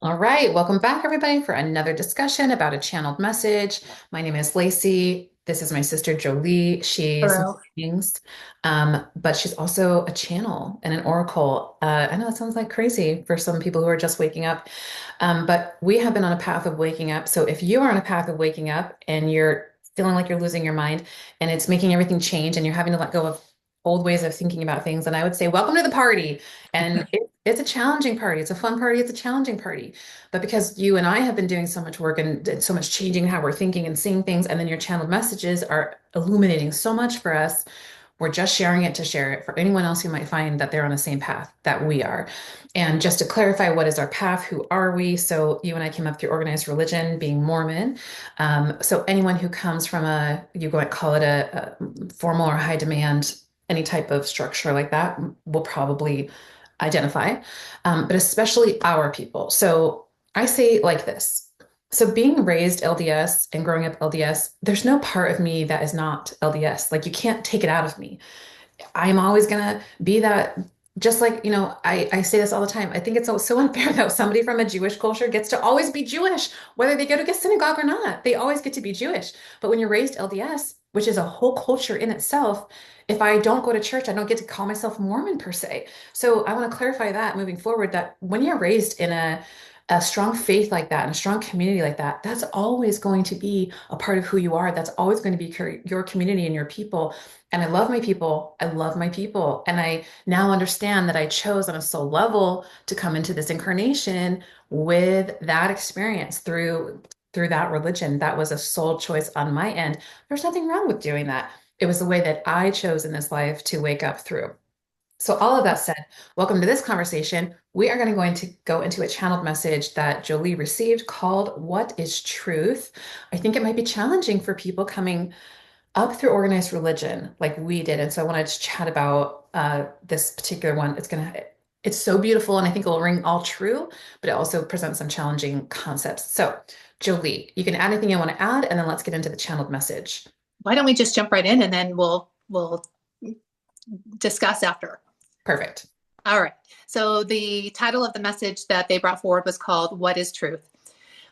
All right, welcome back, everybody, for another discussion about a channeled message. My name is Lacey. This is my sister Jolie. She's Hello. things, but she's also a channel and an oracle. I know that sounds like crazy for some people who are just waking up, but we have been on a path of waking up. So if you are on a path of waking up and you're feeling like you're losing your mind and it's making everything change and you're having to let go of old ways of thinking about things, then I would say welcome to the party. And it's a challenging party. It's a fun party. It's a challenging party. But because you and I have been doing so much work and so much changing how we're thinking and seeing things, and then your channeled messages are illuminating so much for us, we're just sharing it to share it for anyone else who might find that they're on the same path that we are. And just to clarify, what is our path? Who are we? So you and I came up through organized religion, being Mormon. So anyone who comes from you go and call it a formal or high demand, any type of structure like that will probably identify, but especially our people. So I say it like this. So being raised LDS and growing up LDS, there's no part of me that is not LDS. Like you can't take it out of me. I'm always gonna be that. Just like, I say this all the time. I think it's so unfair that somebody from a Jewish culture gets to always be Jewish, whether they go to a synagogue or not. They always get to be Jewish. But when you're raised LDS, which is a whole culture in itself, if I don't go to church, I don't get to call myself Mormon per se. So I want to clarify that moving forward, that when you're raised in a strong faith like that and a strong community like that, that's always going to be a part of who you are. That's always going to be your community and your people. And I love my people. I love my people. And I now understand that I chose on a soul level to come into this incarnation with that experience through that religion. That was a soul choice on my end. There's nothing wrong with doing that. It was the way that I chose in this life to wake up through. So all of that said, welcome to this conversation. We are going to go into a channeled message that Jolie received called What is Truth? I think it might be challenging for people coming up through organized religion like we did. And so I wanted to chat about this particular one. It's so beautiful and I think it will ring all true, but it also presents some challenging concepts. So Jolie, you can add anything you want to add, and then let's get into the channeled message. Why don't we just jump right in and then we'll discuss after. Perfect. All right. So the title of the message that they brought forward was called What is Truth?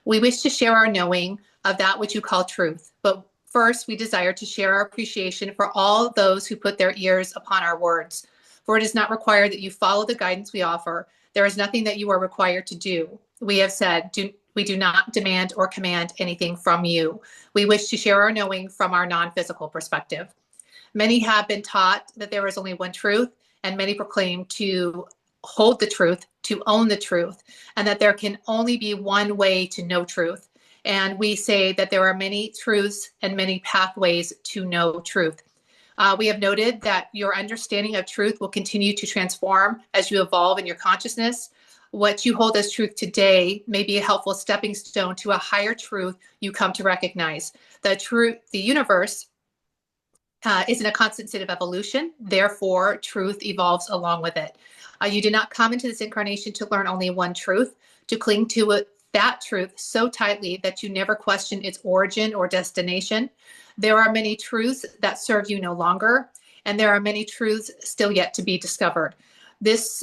We wish to share our knowing of that which you call truth, but first we desire to share our appreciation for all those who put their ears upon our words. For it is not required that you follow the guidance we offer. There is nothing that you are required to do. We have said, we do not demand or command anything from you. We wish to share our knowing from our non-physical perspective. Many have been taught that there is only one truth, and many proclaim to hold the truth, to own the truth, and that there can only be one way to know truth. And we say that there are many truths and many pathways to know truth. We have noted that your understanding of truth will continue to transform as you evolve in your consciousness. What you hold as truth today may be a helpful stepping stone to a higher truth you come to recognize. The universe is in a constant state of evolution. Therefore, truth evolves along with it. You did not come into this incarnation to learn only one truth, to cling to that truth so tightly that you never question its origin or destination. There are many truths that serve you no longer, and there are many truths still yet to be discovered. This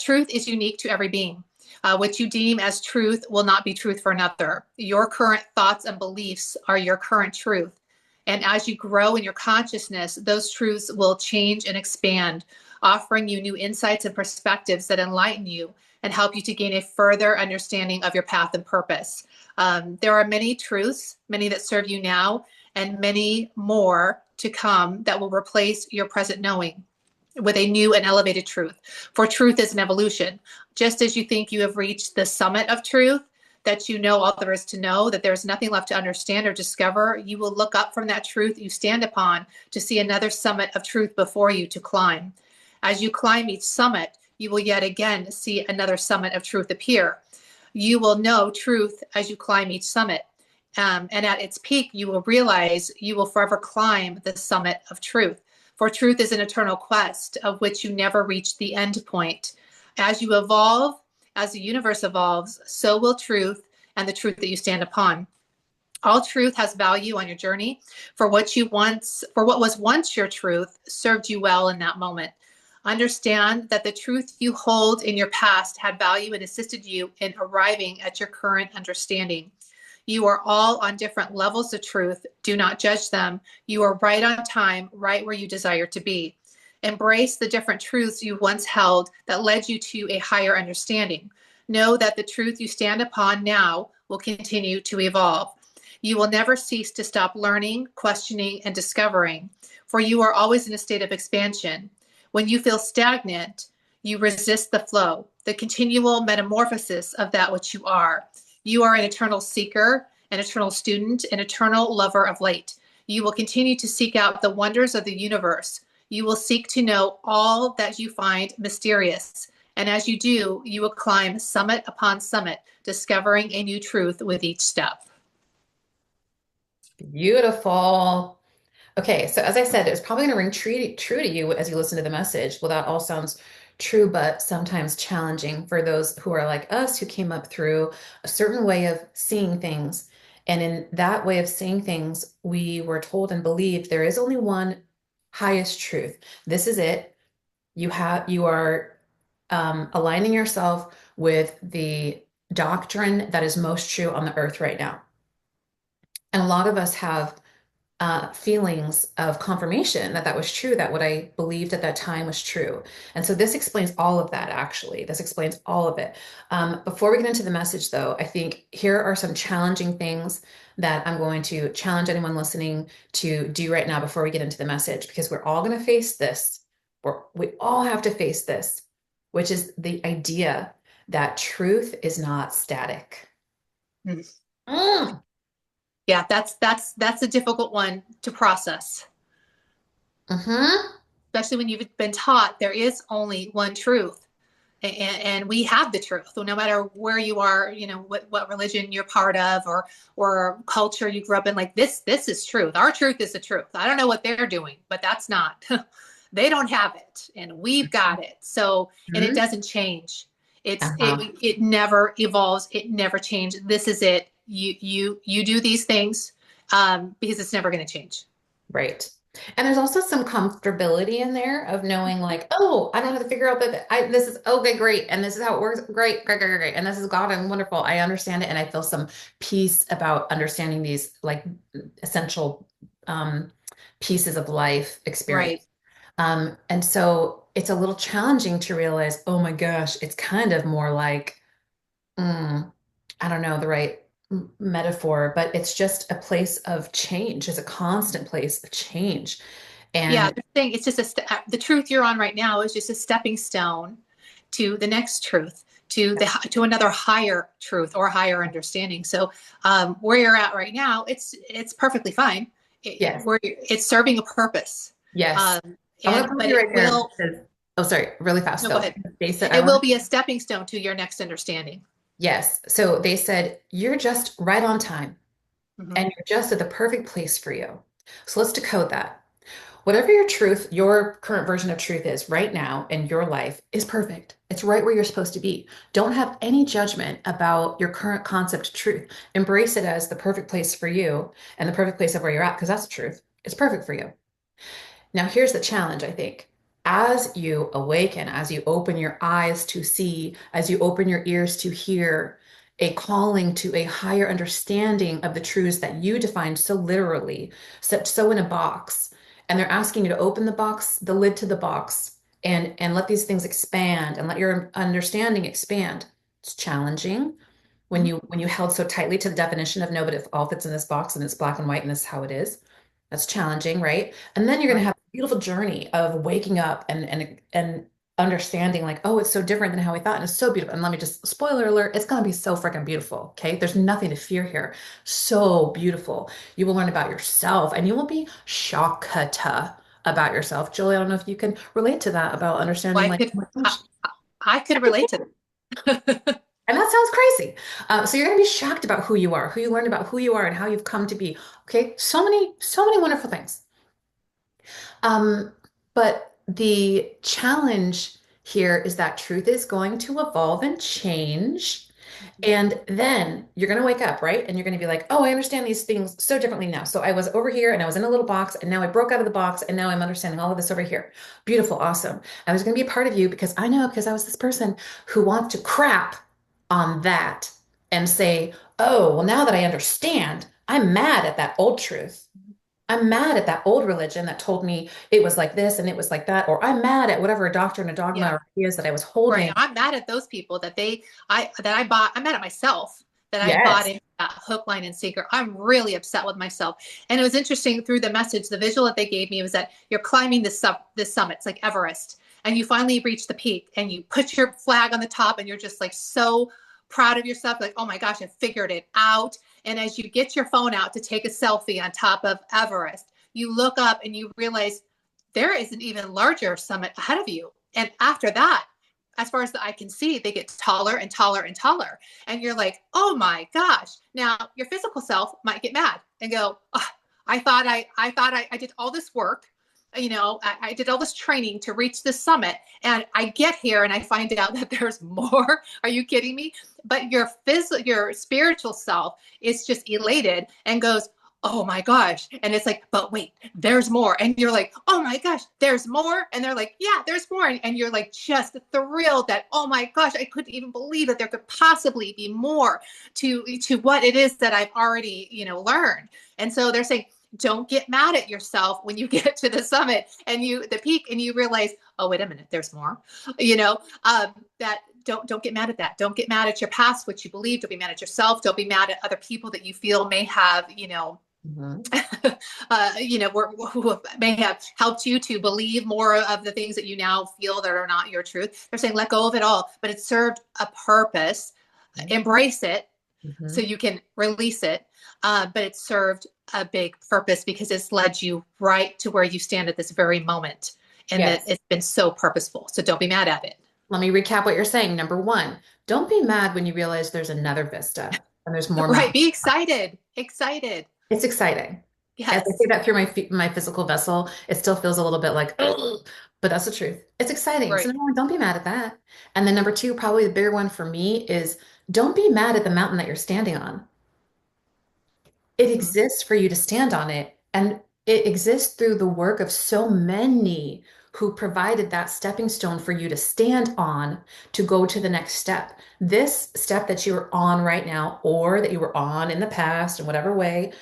truth is unique to every being. What you deem as truth will not be truth for another. Your current thoughts and beliefs are your current truth. And as you grow in your consciousness, those truths will change and expand, offering you new insights and perspectives that enlighten you and help you to gain a further understanding of your path and purpose. There are many truths, many that serve you now, and many more to come that will replace your present knowing with a new and elevated truth. For truth is an evolution. Just as you think you have reached the summit of truth, that you know all there is to know, that there's nothing left to understand or discover, you will look up from that truth you stand upon to see another summit of truth before you to climb. As you climb each summit, you will yet again see another summit of truth appear. You will know truth as you climb each summit. And at its peak, you will realize you will forever climb the summit of truth. For truth is an eternal quest of which you never reach the end point. As you evolve, as the universe evolves, so will truth and the truth that you stand upon. All truth has value on your journey. For what was once your truth served you well in that moment. Understand that the truth you hold in your past had value and assisted you in arriving at your current understanding. You are all on different levels of truth. Do not judge them. You are right on time, right where you desire to be. Embrace the different truths you once held that led you to a higher understanding. Know that the truth you stand upon now will continue to evolve. You will never cease to stop learning, questioning, and discovering, for you are always in a state of expansion. When you feel stagnant, you resist the flow, the continual metamorphosis of that which you are. You are an eternal seeker, an eternal student, an eternal lover of light. You will continue to seek out the wonders of the universe. You will seek to know all that you find mysterious. And as you do, you will climb summit upon summit, discovering a new truth with each step. Beautiful. Okay, so as I said, it's probably going to ring true to you as you listen to the message. Well, that all sounds true, but sometimes challenging for those who are like us, who came up through a certain way of seeing things. And in that way of seeing things, we were told and believed there is only one highest truth. This is it. You are aligning yourself with the doctrine that is most true on the earth right now. And a lot of us have feelings of confirmation that that was true, that what I believed at that time was true. And so this explains all of that, actually. This explains all of it. Before we get into the message, though, I think here are some challenging things that I'm going to challenge anyone listening to do right now before we get into the message, because we're all going to face this. We all have to face this, which is the idea that truth is not static. Mm. Yeah, that's a difficult one to process, Hmm. especially when you've been taught there is only one truth. And we have the truth. So no matter where you are, what religion you're part of, or culture you grew up in, like this is truth. Our truth is the truth. I don't know what they're doing, but that's not. They don't have it, and we've got it. So, and it Hmm. doesn't change. Uh-huh. It never evolves. It never changes. This is it. You do these things because it's never going to change. Right. And there's also some comfortability in there of knowing like, oh, I don't have to figure out that this is okay, great. And this is how it works. Great, great, great, great, great. And this is God and wonderful. I understand it. And I feel some peace about understanding these like essential um, pieces of life experience. Right. And so it's a little challenging to realize, oh my gosh, it's kind of more like, mm, I don't know the right metaphor, but it's just a place of change. It's a constant place of change. Yeah, And the thing it's just the truth you're on right now is just a stepping stone to the next truth, to another higher truth or higher understanding. So where you're at right now, it's perfectly fine. yes, It's serving a purpose, yes. um, I want to and pause but you it right there will because, oh, sorry, really fast no go though. ahead. They said, I It want will to, be a stepping stone to your next understanding. yes. So they said, you're just right on time Hmm. and you're just at the perfect place for you. So let's decode that. Whatever your truth, your current version of truth is right now in your life is perfect. It's right where you're supposed to be. Don't have any judgment about your current concept of truth. Embrace it as the perfect place for you and the perfect place of where you're at, because that's the truth. It's perfect for you. Now, here's the challenge, I think. As you awaken, as you open your eyes to see, as you open your ears to hear, a calling to a higher understanding of the truths that you defined so literally, so in a box. And they're asking you to open the box, the lid to the box, and let these things expand and let your understanding expand. It's challenging when you held so tightly to the definition of no, but it all fits in this box and it's black and white and this is how it is. That's challenging, right? And then you're going to Right. have a beautiful journey of waking up and understanding like, oh, it's so different than how we thought, and it's so beautiful. And let me just spoiler alert, it's going to be so freaking beautiful. Okay, there's nothing to fear here. So beautiful. You will learn about yourself, and you will be shocked about yourself. Julie, I don't know if you can relate to that about Well, understanding like, oh my I, gosh, I could relate to that. and that sounds crazy. So you're going to be shocked about who you are, who you learned about who you are, and how you've come to be. Okay, so many wonderful things. Um, but the challenge here is that truth is going to evolve and change. And then you're going to wake up, right? And you're going to be like, oh, I understand these things so differently now. So I was over here and I was in a little box and now I broke out of the box and now I'm understanding all of this over here. Beautiful, awesome. I was going to be a part of you because I know because I was this person who wants to crap on that and say, oh, well, now that I understand, I'm mad at that old truth. I'm mad at that old religion that told me it was like this and it was like that, or I'm mad at whatever doctrine, a dogma, Yeah. or ideas that I was Right. holding. I'm mad at those people that I bought. I'm mad at myself that I bought Yes. into that hook, line, and sinker. I'm really upset with myself. And it was interesting through the message, the visual that they gave me was that you're climbing this summit. It's like Everest. And you finally reach the peak and you put your flag on the top and you're just like so proud of yourself. Like, oh my gosh, I figured it out. And as you get your phone out to take a selfie on top of Everest, you look up and you realize there is an even larger summit ahead of you. And after that, as far as the eye can see, they get taller and taller and taller. And you're like, oh my gosh. Now your physical self might get mad and go, oh, I did all this work. I did all this training to reach this summit. And I get here and I find out that there's more. Are you kidding me? But your spiritual self is just elated and goes, oh my gosh. And it's like, but wait, there's more. And you're like, oh my gosh, there's more. And they're like, yeah, there's more. And you're like, just thrilled that, oh my gosh, I couldn't even believe that there could possibly be more to what it is that I've already, learned. And so they're saying, don't get mad at yourself when you get to the summit and the peak and you realize, oh, wait a minute, there's more, that don't get mad at that. Don't get mad at your past, what you believe. Don't be mad at yourself. Don't be mad at other people that you feel may have, Mhm. who may have helped you to believe more of the things that you now feel that are not your truth. They're saying let go of it all, but it served a purpose. Embrace it so Mhm. you can release it. But it served a big purpose because it's led you right to where you stand at this very moment. And that Yes. it's been so purposeful. So don't be mad at it. Let me recap what you're saying. Number one, don't be mad when you realize there's another vista and there's more Right. mountains. Be excited. Excited. It's exciting. As I say Yes. that through my physical vessel, it still feels a little bit like, "Ugh," but that's the truth. It's exciting. So Right. number one, don't be mad at that. And then number two, probably the bigger one for me is don't be mad at the mountain that you're standing on. It Mhm. exists for you to stand on it. And it exists through the work of so many who provided that stepping stone for you to stand on to go to the next step. This step that you're on right now, or that you were on in the past, in whatever way,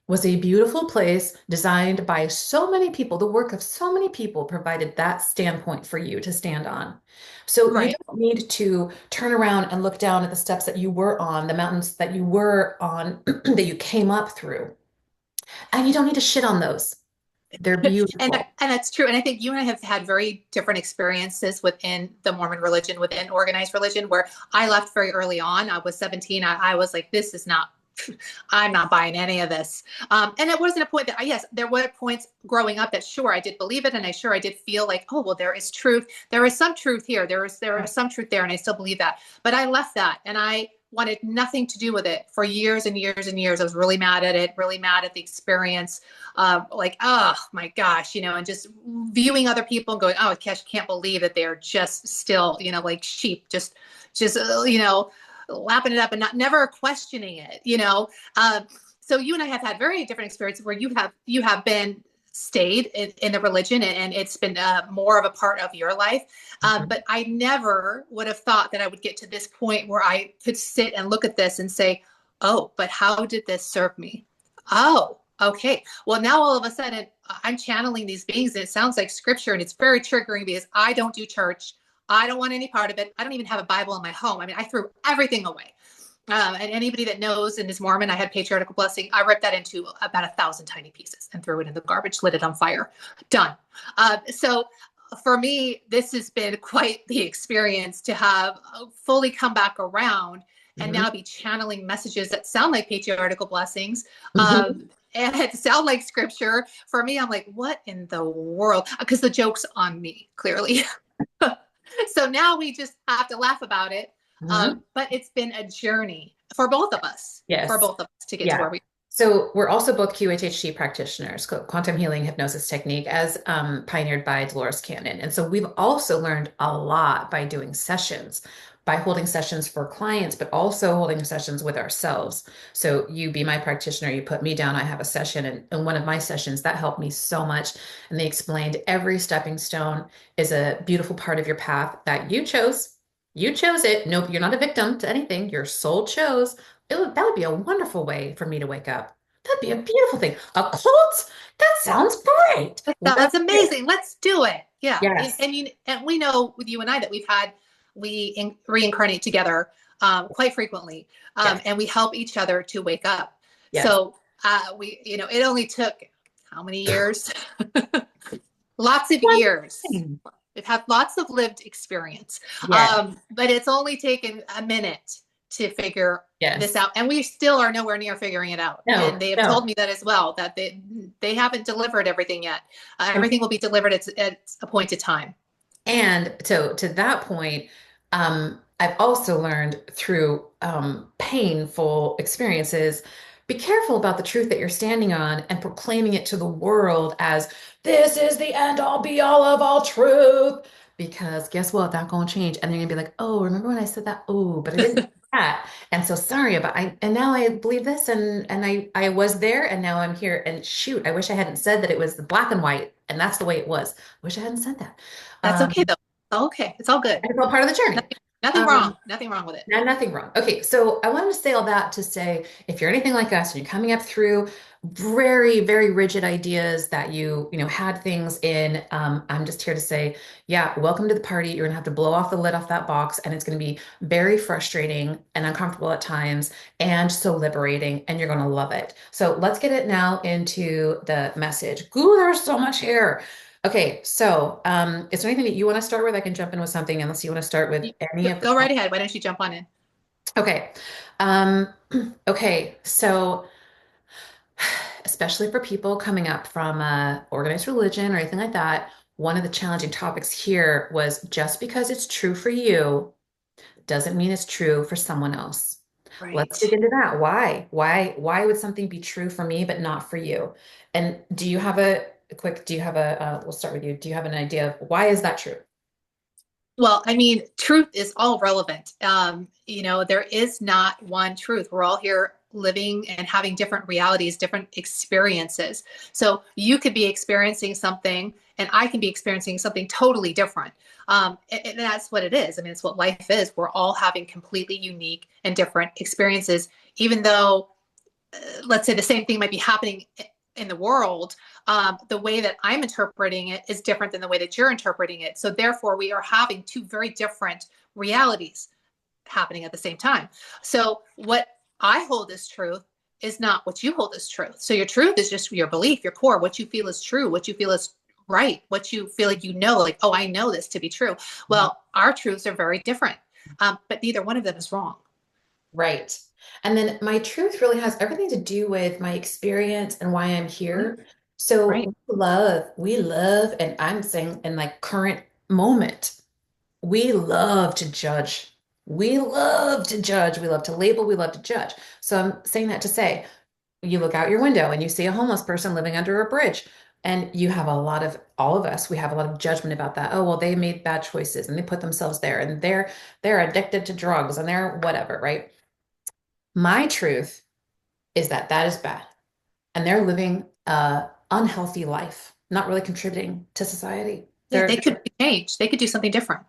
was a beautiful place designed by so many people. The work of so many people provided that standpoint for you to stand on. So you Right. don't need to turn around and look down at the steps that you were on, the mountains that you were on, that you came up through. And you don't need to shit on those. They're and beautiful. and that's true. And I think you and I have had very different experiences within the Mormon religion, within organized religion, where I left very early on. I was 17. I was like, this is not. I'm not buying any of this. And it wasn't a point that, yes, there were points growing up that sure I did believe it, and I did feel like, oh well, there is truth. There is some truth here. There is some truth there, and I still believe that. But I left that, and I wanted nothing to do with it for years and years and years. I was really mad at it, really mad at the experience. Like, oh my gosh, and just viewing other people and going, oh, gosh, I can't believe that they're just still, like sheep, just lapping it up and never questioning it. So you and I have had very different experiences where you have been stayed in the religion, and it's been more of a part of your life. Mhm. But I never would have thought that I would get to this point where I could sit and look at this and say, oh, but how did this serve me? Oh, okay. Well, now all of a sudden I'm channeling these beings and it sounds like scripture, and it's very triggering because I don't do church. I don't want any part of it. I don't even have a Bible in my home. I mean, I threw everything away. And anybody that knows and is Mormon, I had patriarchal blessing. I ripped that into about 1,000 tiny pieces and threw it in the garbage, lit it on fire. Done. So for me, this has been quite the experience to have fully come back around and Mhm. now be channeling messages that sound like patriarchal blessings. Mhm. And it sound like scripture. For me, I'm like, what in the world? Because the joke's on me, clearly. So now we just have to laugh about it. Mhm. But it's been a journey for both of us, Yes. to get to Yeah. where we. So we're also both QHHT practitioners, quantum healing hypnosis technique, as pioneered by Dolores Cannon. And so we've also learned a lot by doing sessions. by holding sessions for clients, but also holding sessions with ourselves. So you be my practitioner, you put me down, I have a session, and in one of my sessions that helped me so much. And they explained every stepping stone is a beautiful part of your path that you chose. You chose it. Nope, you're not a victim to anything. Your soul chose. That would be a wonderful way for me to wake up. That'd be a beautiful thing. A cult? That sounds great. That Let's sounds do it. amazing. Let's do it. Yeah. Yes, And we know with you and I that reincarnate together quite frequently. yes, And we help each other to wake up. yes. So it only took how many years? Lots of One years. thing. We've had lots of lived experience. Yes, But it's only taken a minute to figure this yes. out. And we still are nowhere near figuring it out. And No, they have told no. me that as well, that they haven't delivered everything yet. Everything will be delivered at a point of time. And so to that point, I've also learned through painful experiences, be careful about the truth that you're standing on and proclaiming it to the world as this is the end all be all of all truth. Because guess what? That's gonna change. And they're gonna be like, oh, remember when I said that? Oh, but I didn't say that. And so sorry about I and now I believe this and I was there and now I'm here. And shoot, I wish I hadn't said that it was the black and white and that's the way it was. Wish I hadn't said that. That's Um, okay, though. Okay. It's all good. and it's all part of the journey. Nothing Um, wrong. Nothing wrong with it. nothing wrong. Okay, so I wanted to say all that to say if you're anything like us and you're coming up through very, very rigid ideas that had things in, I'm just here to say, yeah, welcome to the party. You're gonna have to blow off the lid off that box, and it's gonna be very frustrating and uncomfortable at times, and so liberating, and you're gonna love it. So let's get it now into the message. Ooh, there's so much here. Okay, so is there anything that you want to start with? I can jump in with something unless you want to start with any of the Go right ahead. Why don't you jump on in? Okay. Um, okay. So, especially for people coming up from organized religion or anything like that, one of the challenging topics here was just because it's true for you doesn't mean it's true for someone else. Let's dig Right. into that. Why? Why would something be true for me but not for you? And do you have we'll start with you. Do you have an idea of why is that true? Well, I mean, truth is all relevant. There is not one truth. We're all here living and having different realities, different experiences. So you could be experiencing something, and I can be experiencing something totally different. And that's what it is. I mean, it's what life is. We're all having completely unique and different experiences, even though, let's say, the same thing might be happening in the world. The way that I'm interpreting it is different than the way that you're interpreting it. So therefore, we are having two very different realities happening at the same time. So what I hold as truth is not what you hold as truth. So your truth is just your belief, your core, what you feel is true, what you feel is right, what you feel like like, oh, I know this to be true. Well, our truths are very different, but neither one of them is wrong. Right. And then my truth really has everything to do with my experience and why I'm Mhm. here. So Right. we love, and I'm saying in like current moment, we love to judge. We love to judge. We love to label. We love to judge. So I'm saying that to say, you look out your window and you see a homeless person living under a bridge. And you have all of us, we have a lot of judgment about that. Oh, well, they made bad choices and they put themselves there and they're addicted to drugs and they're whatever, right? My truth is that that is bad. And they're living a unhealthy life, not really contributing to society. Yeah, they could be changed. They could do something different.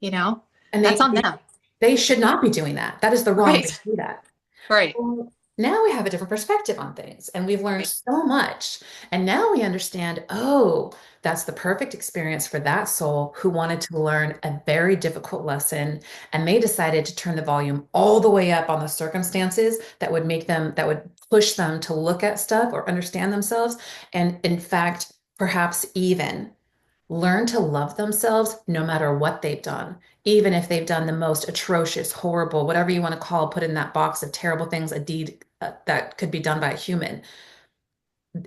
You know, And that's on them. they should not be doing that. That is the wrong thing Right. to do that. Right. Well, now we have a different perspective on things and we've learned Right. so much. And now we understand, oh, that's the perfect experience for that soul who wanted to learn a very difficult lesson. And they decided to turn the volume all the way up on the circumstances that would push them to look at stuff or understand themselves. And in fact, perhaps even learn to love themselves no matter what they've done, even if they've done the most atrocious, horrible, whatever you want to call, put in that box of terrible things, a deed that could be done by a human.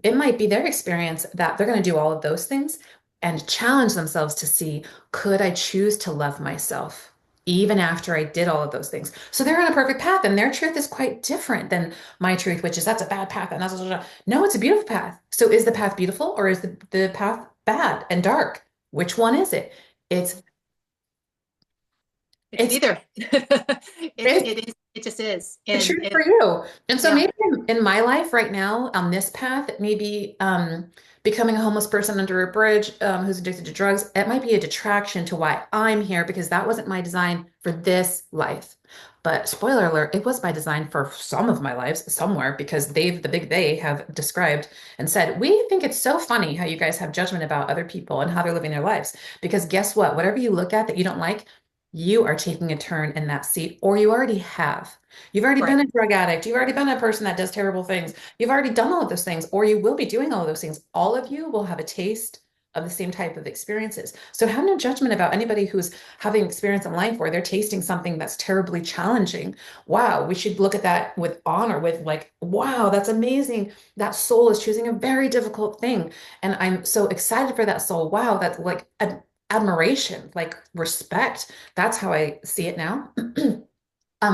It might be their experience that they're going to do all of those things and challenge themselves to see, could I choose to love myself? Even after I did all of those things. So they're on a perfect path, and their truth is quite different than my truth, which is that's a bad path. And no, it's a beautiful path. So is the path beautiful or is the path bad and dark? Which one is it? It's It can It's be there. it's It just is. the And truth for you. And so yeah, maybe in my life right now on this path, maybe becoming a homeless person under a bridge who's addicted to drugs, it might be a detraction to why I'm here because that wasn't my design for this life. But spoiler alert, it was my design for some of my lives somewhere because the big they have described and said, we think it's so funny how you guys have judgment about other people and how they're living their lives. Because guess what? Whatever you look at that you don't like, you are taking a turn in that seat, or you already have. You've already right. been a drug addict. You've already been a person that does terrible things. You've already done all of those things, or you will be doing all of those things. All of you will have a taste of the same type of experiences. So have no judgment about anybody who's having experience in life where they're tasting something that's terribly challenging. Wow, we should look at that with honor, with like, wow, that's amazing. That soul is choosing a very difficult thing. And I'm so excited for that soul. Wow, that's like admiration, like respect. That's how I see it now.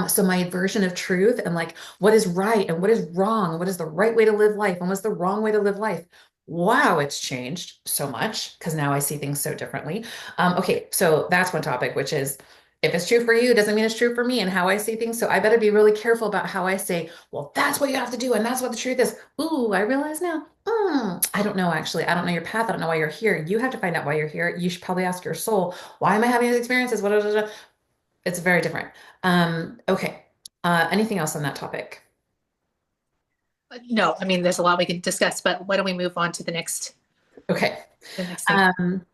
So my version of truth and like what is right and what is wrong and what is the right way to live life and what's the wrong way to live life. Wow, it's changed so much because now I see things so differently. Okay, so that's one topic, which is if it's true for you, it doesn't mean it's true for me and how I see things. So I better be really careful about how I say, well, that's what you have to do and that's what the truth is. Ooh, I realize now. I don't know actually. I don't know your path. I don't know why you're here. You have to find out why you're here. You should probably ask your soul, why am I having these experiences? What? It's very different. Okay. Anything else on that topic? No, I mean, there's a lot we can discuss, but why don't we move on to Okay. the next thing? Um,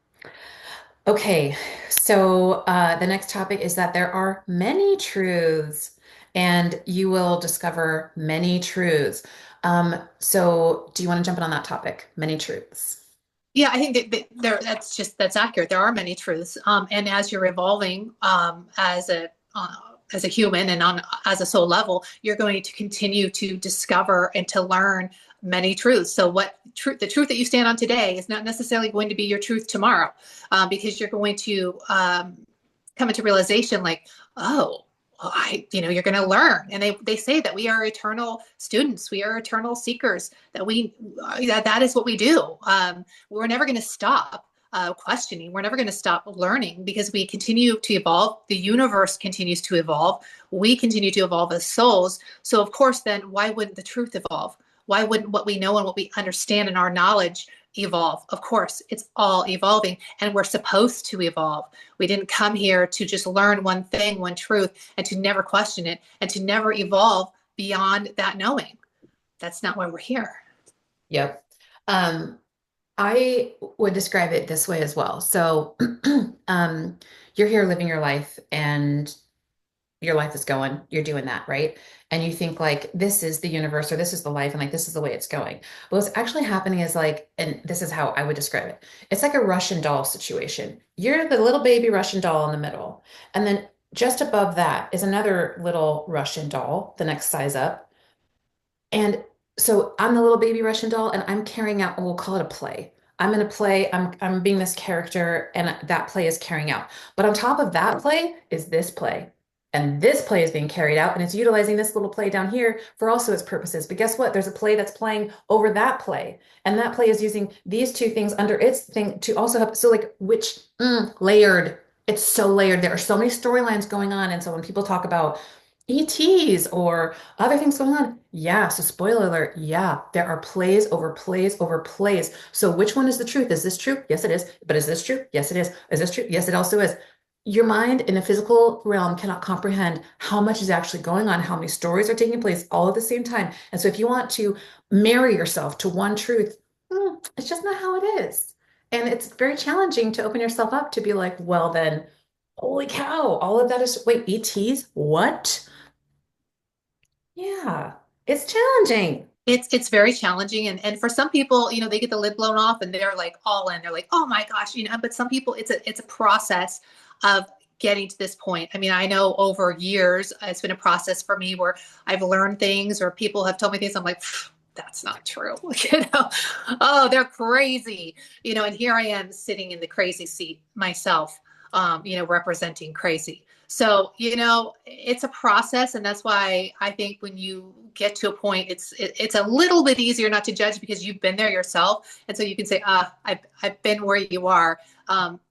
okay. So the next topic is that there are many truths, and you will discover many truths. So do you want to jump in on that topic? Many truths. Yeah, I think that's accurate. There are many truths, and as you're evolving as a human and on as a soul level, you're going to continue to discover and to learn many truths. So, the truth that you stand on today is not necessarily going to be your truth tomorrow, because you're going to come into realization like, oh, well, you're going to learn. And they say that we are eternal students. We are eternal seekers, that is what we do. We're never going to stop questioning. We're never going to stop learning because we continue to evolve. The universe continues to evolve. We continue to evolve as souls. So of course, then why wouldn't the truth evolve? Why wouldn't what we know and what we understand in our knowledge evolve? Of course, it's all evolving and we're supposed to evolve. We didn't come here to just learn one thing, one truth, and to never question it and to never evolve beyond that knowing. That's not why we're here. Yep. Um, I would describe it this way as well. So, um, you're here living your life and your life is going, you're doing that, right? And you think like this is the universe or this is the life and like this is the way it's going. But what's actually happening is like, and this is how I would describe it. It's like a Russian doll situation. You're the little baby Russian doll in the middle. And then just above that is another little Russian doll, the next size up. And so I'm the little baby Russian doll and I'm carrying out, we'll call it a play. I'm in a play, I'm being this character and that play is carrying out. But on top of that play is this play. And this play is being carried out and it's utilizing this little play down here for also its purposes. But guess what? There's a play that's playing over that play. And that play is using these two things under its thing to also help. So like which layered, it's so layered. There are so many storylines going on. And so when people talk about ETs or other things going on. Yeah, so spoiler alert. Yeah, there are plays over plays over plays. So which one is the truth? Is this true? Yes, it is. But is this true? Yes, it is. Is this true? Yes, it also is. Your mind in a physical realm cannot comprehend how much is actually going on, how many stories are taking place all at the same time. And so if you want to marry yourself to one truth, it's just not how it is. And it's very challenging to open yourself up to be like, well, then, holy cow, all of that is, wait, ETs? What? Yeah, it's challenging. It's very challenging, and for some people, they get the lid blown off and they're like all in. They're like, oh my gosh, But some people, it's a process of getting to this point. I mean, I know over years it's been a process for me where I've learned things or people have told me things. I'm like, that's not true. Oh, they're crazy. And here I am sitting in the crazy seat myself, representing crazy. So, it's a process. And that's why I think when you get to a point, it's a little bit easier not to judge because you've been there yourself. And so you can say, I've been where you are.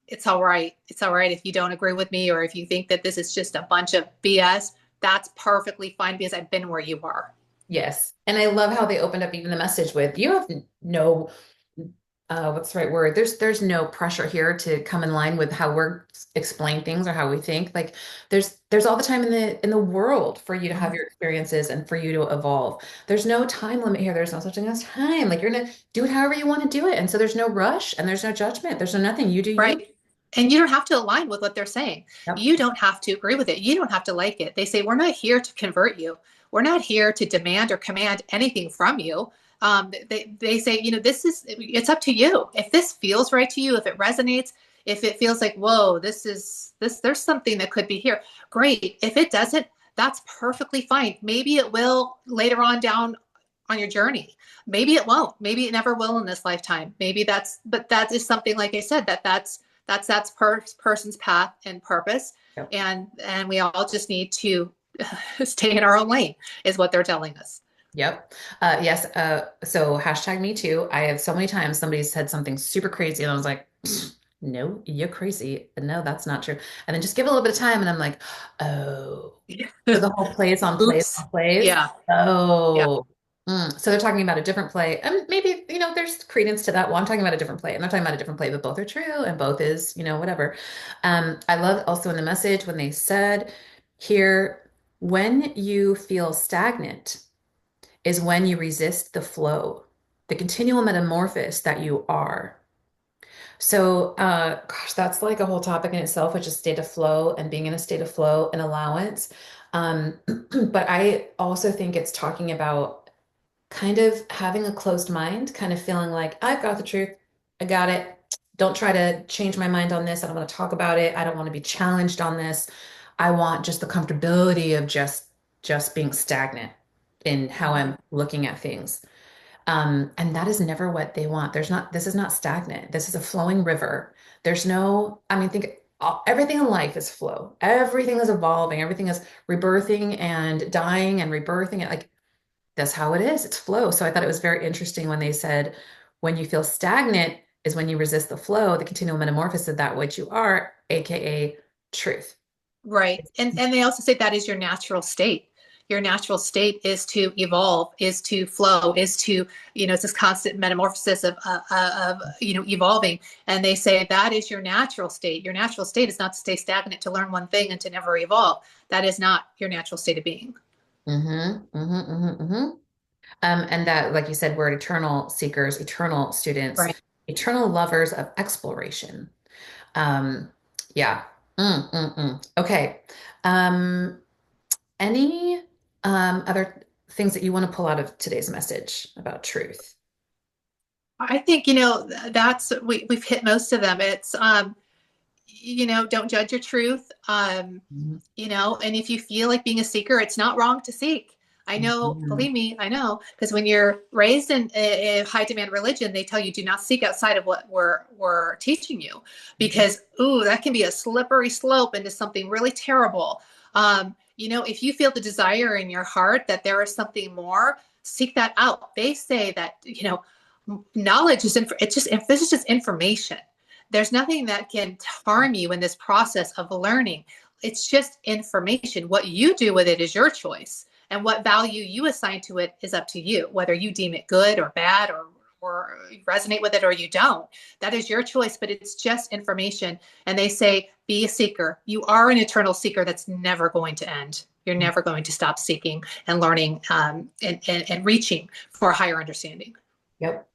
it's all right. It's all right if you don't agree with me or if you think that this is just a bunch of BS. That's perfectly fine because I've been where you are. Yes. And I love how they opened up even the message with you have no what's the right word? There's no pressure here to come in line with how we're explain things or how we think. Like there's all the time in the world for you to have Mhm. your experiences and for you to evolve. There's no time limit here. There's no such thing as time. Like you're gonna do it however you want to do it. And so there's no rush and there's no judgment. There's no nothing. You do you. Right. And you don't have to align with what they're saying. Yep. You don't have to agree with it. You don't have to like it. They say, we're not here to convert you. We're not here to demand or command anything from you. They say, this is, it's up to you. If this feels right to you, if it resonates, if it feels like, whoa, there's something that could be here, great. If it doesn't, that's perfectly fine. Maybe it will later on down on your journey. Maybe it won't. Maybe it never will in this lifetime. Maybe but that is something, like I said, that's person's path and purpose. Yep. And we all just need to stay in our own lane, is what they're telling us. Yep. Yes. So hashtag me too. I have so many times somebody said something super crazy and I was like, no, you're crazy. No, that's not true. And then just give it a little bit of time and I'm like, oh. So the whole plays on plays Oops. on plays. Yeah. Yeah. Oh. So they're talking about a different play. And maybe, there's credence to that. Well, I'm talking about a different play. I'm not talking about a different play, but both are true and both is, whatever. I love also in the message when they said here, when you feel stagnant is when you resist the flow, the continual metamorphosis that you are. So, gosh, that's like a whole topic in itself, which is state of flow and being in a state of flow and allowance. Um, but I also think it's talking about kind of having a closed mind, kind of feeling like I've got the truth, I got it. Don't try to change my mind on this. I don't want to talk about it. I don't want to be challenged on this. I want just the comfortability of just being stagnant in how Mhm. I'm looking at things. And that is never what they want. This is not stagnant. This is a flowing river. There's no, I mean, everything in life is flow. Everything is evolving. Everything is rebirthing and dying and rebirthing. And like, that's how it is. It's flow. So I thought it was very interesting when they said, when you feel stagnant is when you resist the flow, the continual metamorphosis of that which you are, AKA truth. Right. And they also say that is your natural state. Your natural state is to evolve, is to flow, is to, it's this constant metamorphosis of evolving. And they say that is your natural state. Your natural state is not to stay stagnant, to learn one thing and to never evolve. That is not your natural state of being. Mm-hmm, mm-hmm, mm-hmm, mm-hmm. And that, like you said, we're eternal seekers, eternal students, Right. eternal lovers of exploration. Um, yeah. Okay. Um, any other things that you want to pull out of today's message about truth? I think, that's, we've hit most of them. It's, don't judge your truth. Mhm, And if you feel like being a seeker, it's not wrong to seek. I know, mhm, believe me, I know, because when you're raised in a high demand religion, they tell you do not seek outside of what we're teaching you, mhm, because ooh, that can be a slippery slope into something really terrible. If you feel the desire in your heart that there is something more, seek that out. They say that knowledge is it's just, if this is just information, there's nothing that can harm you in this process of learning. It's just information. What you do with it is your choice, and what value you assign to it is up to you, whether you deem it good or bad, or resonate with it or you don't. That is your choice, but it's just information. And they say, be a seeker. You are an eternal seeker that's never going to end. You're mhm. never going to stop seeking and learning, and reaching for a higher understanding. Yep.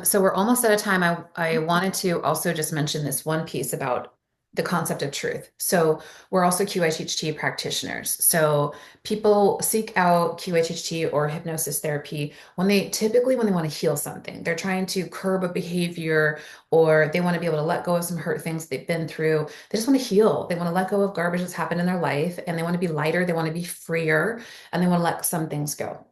So we're almost out of time. I wanted to also just mention this one piece about the concept of truth. So we're also QHHT practitioners. So people seek out QHHT or hypnosis therapy when they want to heal something. They're trying to curb a behavior or they want to be able to let go of some hurt things they've been through. They just want to heal. They want to let go of garbage that's happened in their life and they want to be lighter. They want to be freer and they want to let some things go.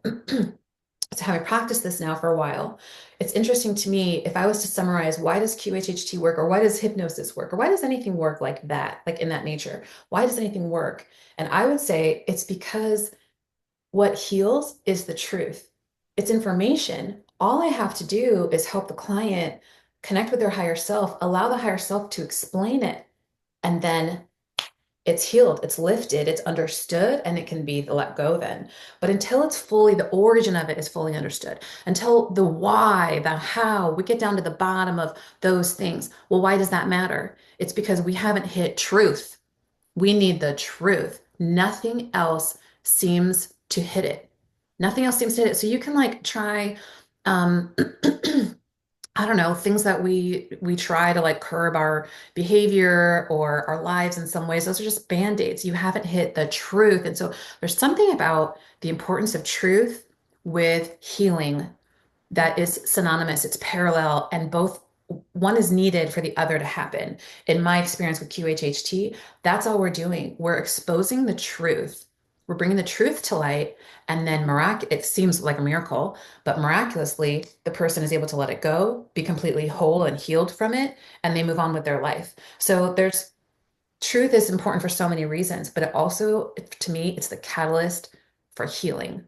So having practiced this now for a while, it's interesting to me if I was to summarize why does QHHT work or why does hypnosis work or why does anything work like that, like in that nature? Why does anything work? And I would say it's because what heals is the truth. It's information. All I have to do is help the client connect with their higher self, allow the higher self to explain it, and then it's healed, it's lifted, it's understood, and it can be let go then. But until it's fully, the origin of it is fully understood, until the why, the how, we get down to the bottom of those things. Well, why does that matter? It's because we haven't hit truth. We need the truth. Nothing else seems to hit it. Nothing else seems to hit it. So you can like try, um, I don't know, things that we try to like curb our behavior or our lives in some ways. Those are just band-aids. You haven't hit the truth. And so there's something about the importance of truth with healing that is synonymous, it's parallel, and both one is needed for the other to happen. In my experience with QHHT, that's all we're doing. We're exposing the truth. We're bringing the truth to light, and then it seems like a miracle, but miraculously, the person is able to let it go, be completely whole and healed from it, and they move on with their life. So there's truth is important for so many reasons, but it also, to me, it's the catalyst for healing.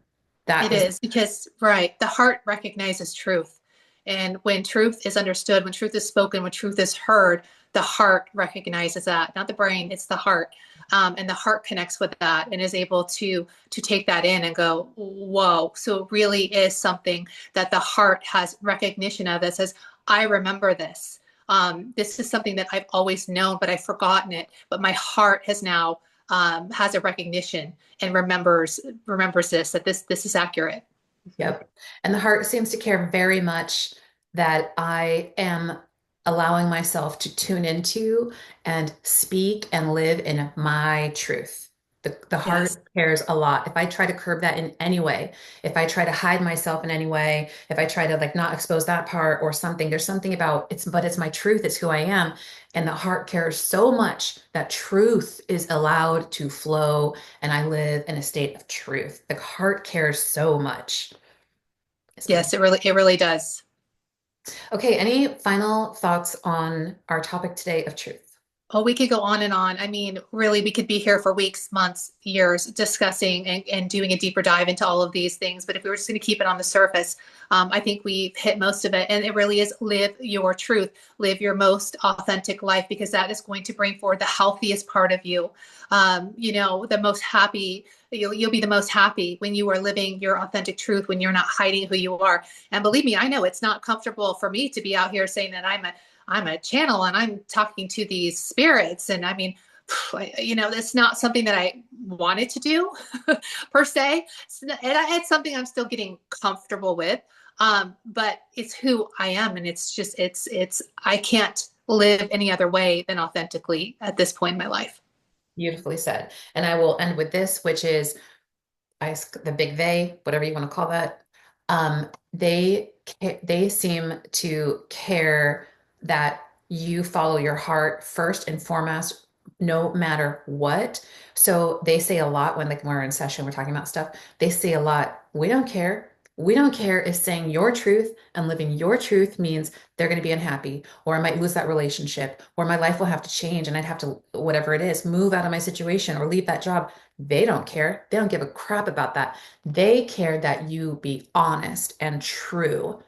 That It is, is because, right, the heart recognizes truth. And when truth is understood, when truth is spoken, when truth is heard, the heart recognizes that, not the brain, it's the heart. And the heart connects with that and is able to take that in and go, whoa. So it really is something that the heart has recognition of that says, I remember this. This is something that I've always known, but I've forgotten it. But my heart has now has a recognition and remembers this that this is accurate. yep. And the heart seems to care very much that I am allowing myself to tune into and speak and live in my truth. The heart Yes. cares a lot. If I try to curb that in any way, if I try to hide myself in any way, if I try to like not expose that part or something, there's something about it's, but it's my truth, it's who I am. And the heart cares so much that truth is allowed to flow and I live in a state of truth. The heart cares so much. It's Yes, beautiful. it really does. Okay, any final thoughts on our topic today of truth? Oh, we could go on and on. I mean, really, we could be here for weeks, months, years discussing and doing a deeper dive into all of these things. But if we were just going to keep it on the surface, I think we've hit most of it. And it really is live your truth, live your most authentic life, because that is going to bring forward the healthiest part of you. The most happy. You'll be the most happy when you are living your authentic truth, when you're not hiding who you are. And believe me, I know it's not comfortable for me to be out here saying that I'm a channel and I'm talking to these spirits. And I mean, it's not something that I wanted to do per se. It's something I'm still getting comfortable with. But it's who I am. And it's just, I can't live any other way than authentically at this point in my life. Beautifully said. And I will end with this, which is the big they, whatever you want to call that. They seem to care that you follow your heart first and foremost, no matter what. So they say a lot when like when we're in session, we're talking about stuff. They say a lot. We don't care. We don't care if saying your truth and living your truth means they're going to be unhappy, or I might lose that relationship, or my life will have to change and I'd have to, whatever it is, move out of my situation or leave that job. They don't care. They don't give a crap about that. They care that you be honest and true.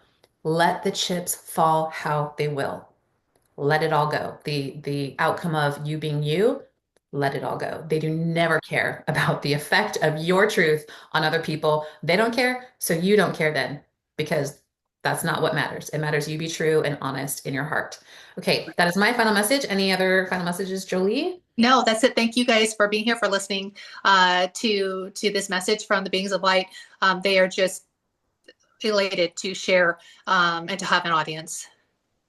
Let the chips fall how they will. Let it all go. The outcome of you being you, let it all go. They do never care about the effect of your truth on other people. They don't care, so you don't care then, because that's not what matters. It matters you be true and honest in your heart. Okay, that is my final message. Any other final messages, Jolie? No, that's it. Thank you guys for being here, for listening to this message from the Beings of Light. They are just elated to share and to have an audience.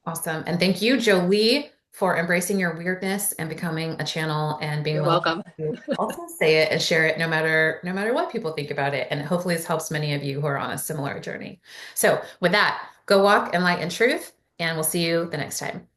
Awesome. And thank you, Jolie, for embracing your weirdness and becoming a channel and being You're willing welcome. to also say it and share it no matter what people think about it. And hopefully this helps many of you who are on a similar journey. So with that, go walk in light and truth, and we'll see you the next time.